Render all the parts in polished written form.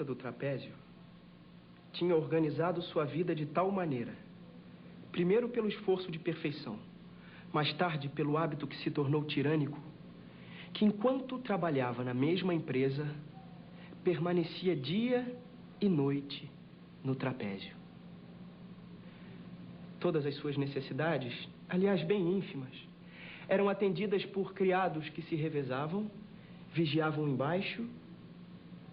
do trapézio tinha organizado sua vida de tal maneira, primeiro pelo esforço de perfeição, mais tarde pelo hábito que se tornou tirânico, que enquanto trabalhava na mesma empresa, permanecia dia e noite no trapézio. Todas as suas necessidades, aliás bem ínfimas, eram atendidas por criados que se revezavam, vigiavam embaixo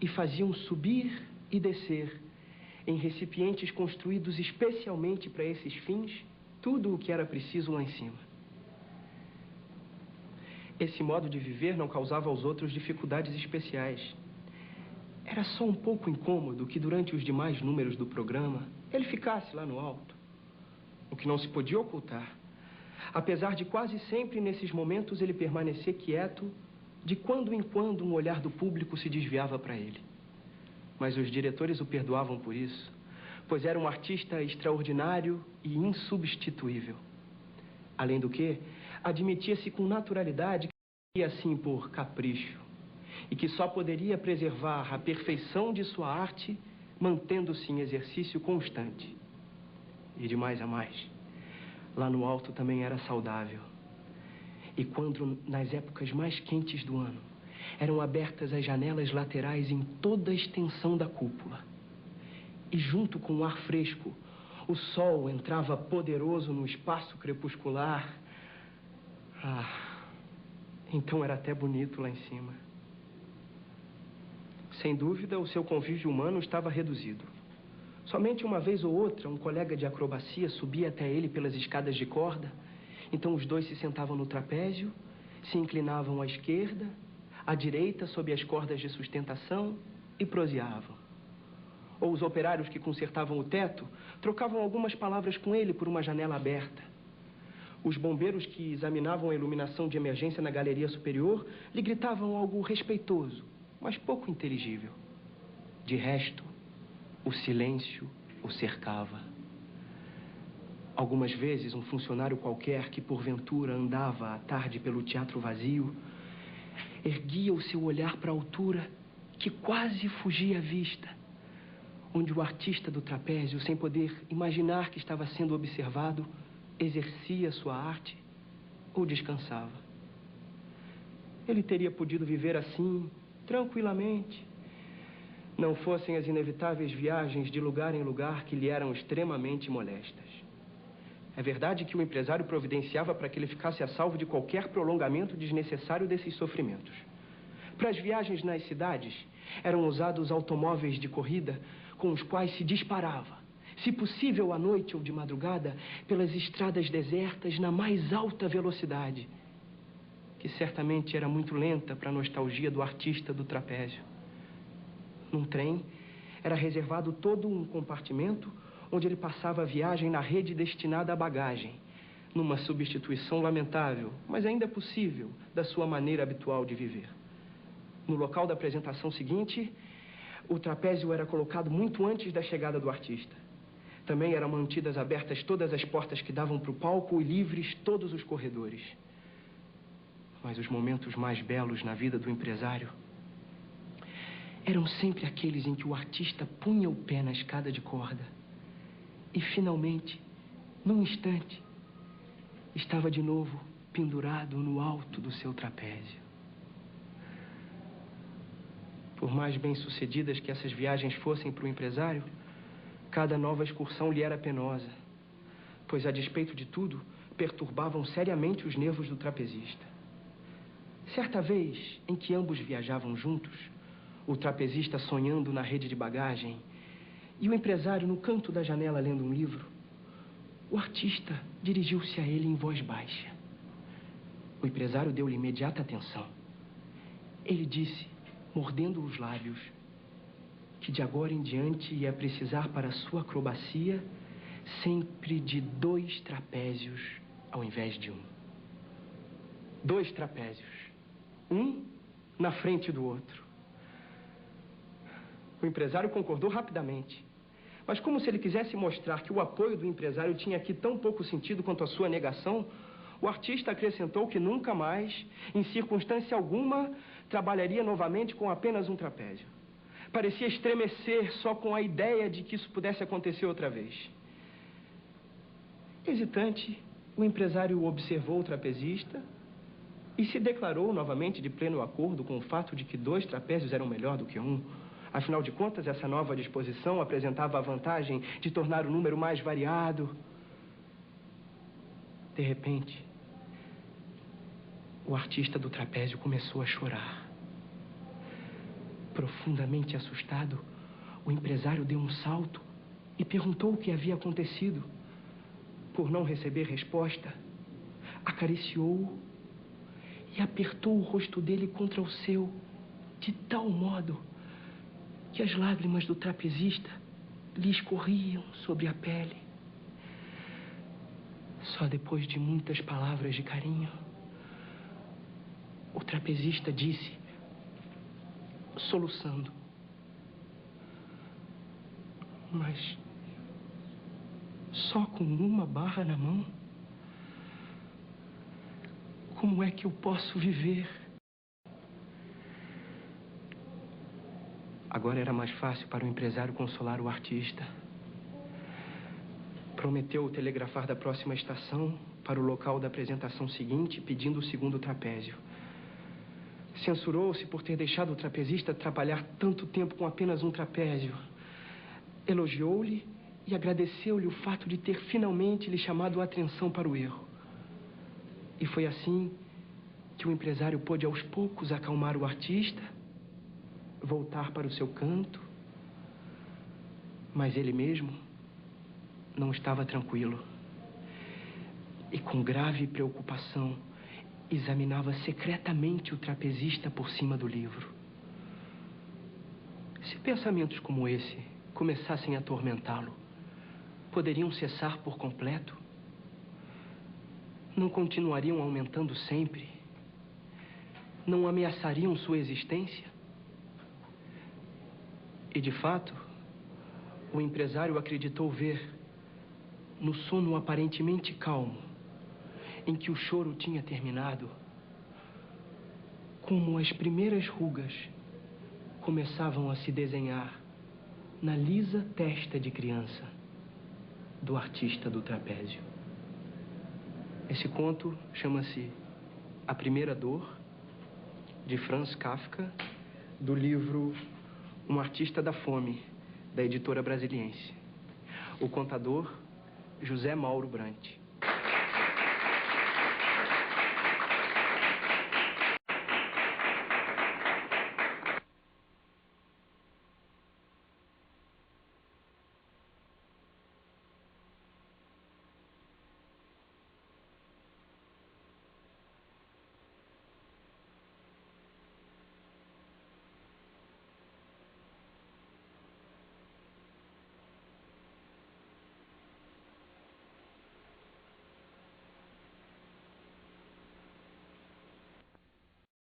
e faziam subir e descer, em recipientes construídos especialmente para esses fins, tudo o que era preciso lá em cima. Esse modo de viver não causava aos outros dificuldades especiais. Era só um pouco incômodo que durante os demais números do programa ele ficasse lá no alto, o que não se podia ocultar. Apesar de quase sempre nesses momentos ele permanecer quieto, de quando em quando um olhar do público se desviava para ele. Mas os diretores o perdoavam por isso, pois era um artista extraordinário e insubstituível. Além do que, admitia-se com naturalidade que ia assim por capricho, e que só poderia preservar a perfeição de sua arte mantendo-se em exercício constante. E de mais a mais, lá no alto também era saudável. E quando, nas épocas mais quentes do ano, eram abertas as janelas laterais em toda a extensão da cúpula, e junto com o ar fresco, o sol entrava poderoso no espaço crepuscular. Então era até bonito lá em cima. Sem dúvida, o seu convívio humano estava reduzido. Somente uma vez ou outra, um colega de acrobacia subia até ele pelas escadas de corda. Então os dois se sentavam no trapézio, se inclinavam à esquerda, à direita, sob as cordas de sustentação, e proseavam. Ou os operários que consertavam o teto trocavam algumas palavras com ele por uma janela aberta. Os bombeiros que examinavam a iluminação de emergência na galeria superior lhe gritavam algo respeitoso, mas pouco inteligível. De resto, o silêncio o cercava. Algumas vezes, um funcionário qualquer que, porventura, andava à tarde pelo teatro vazio, erguia o seu olhar para a altura que quase fugia à vista, onde o artista do trapézio, sem poder imaginar que estava sendo observado, exercia sua arte ou descansava. Ele teria podido viver assim, tranquilamente, não fossem as inevitáveis viagens de lugar em lugar que lhe eram extremamente molestas. É verdade que o empresário providenciava para que ele ficasse a salvo de qualquer prolongamento desnecessário desses sofrimentos. Para as viagens nas cidades, eram usados automóveis de corrida com os quais se disparava, se possível à noite ou de madrugada, pelas estradas desertas na mais alta velocidade, que certamente era muito lenta para a nostalgia do artista do trapézio. Num trem, era reservado todo um compartimento onde ele passava a viagem na rede destinada à bagagem, numa substituição lamentável, mas ainda possível, da sua maneira habitual de viver. No local da apresentação seguinte, o trapézio era colocado muito antes da chegada do artista. Também eram mantidas abertas todas as portas que davam para o palco e livres todos os corredores. Mas os momentos mais belos na vida do empresário eram sempre aqueles em que o artista punha o pé na escada de corda e, finalmente, num instante, estava de novo pendurado no alto do seu trapézio. Por mais bem-sucedidas que essas viagens fossem para o empresário, cada nova excursão lhe era penosa, pois, a despeito de tudo, perturbavam seriamente os nervos do trapezista. Certa vez, em que ambos viajavam juntos, o trapezista sonhando na rede de bagagem e o empresário no canto da janela lendo um livro, o artista dirigiu-se a ele em voz baixa. O empresário deu-lhe imediata atenção. Ele disse, mordendo os lábios, que de agora em diante ia precisar para a sua acrobacia sempre de 2 trapézios ao invés de 1. 2 trapézios, um na frente do outro. O empresário concordou rapidamente, mas como se ele quisesse mostrar que o apoio do empresário tinha aqui tão pouco sentido quanto a sua negação, o artista acrescentou que nunca mais, em circunstância alguma, trabalharia novamente com apenas um trapézio. parecia estremecer só com a ideia de que isso pudesse acontecer outra vez. Hesitante, o empresário observou o trapezista e se declarou novamente de pleno acordo com o fato de que 2 trapézios eram melhor do que 1. Afinal de contas, essa nova disposição apresentava a vantagem de tornar o número mais variado. De repente, o artista do trapézio começou a chorar. Profundamente assustado, o empresário deu um salto e perguntou o que havia acontecido. Por não receber resposta, acariciou-o e apertou o rosto dele contra o seu, de tal modo que as lágrimas do trapezista lhe escorriam sobre a pele. Só depois de muitas palavras de carinho, o trapezista disse, soluçando: mas só com uma barra na mão? Como é que eu posso viver? Agora era mais fácil para o empresário consolar o artista. Prometeu telegrafar da próxima estação para o local da apresentação seguinte, pedindo o segundo trapézio. Censurou-se por ter deixado o trapezista trabalhar tanto tempo com apenas um trapézio. Elogiou-lhe e agradeceu-lhe o fato de ter finalmente lhe chamado a atenção para o erro. E foi assim que o empresário pôde aos poucos acalmar o artista, voltar para o seu canto, mas ele mesmo não estava tranquilo. E com grave preocupação, examinava secretamente o trapezista por cima do livro. Se pensamentos como esse começassem a atormentá-lo, poderiam cessar por completo? Não continuariam aumentando sempre? Não ameaçariam sua existência? E, de fato, o empresário acreditou ver, no sono aparentemente calmo, em que o choro tinha terminado, como as primeiras rugas começavam a se desenhar na lisa testa de criança do artista do trapézio. Esse conto chama-se A Primeira Dor, de Franz Kafka, do livro Um Artista da Fome, da editora Brasiliense. O contador, José Mauro Brant.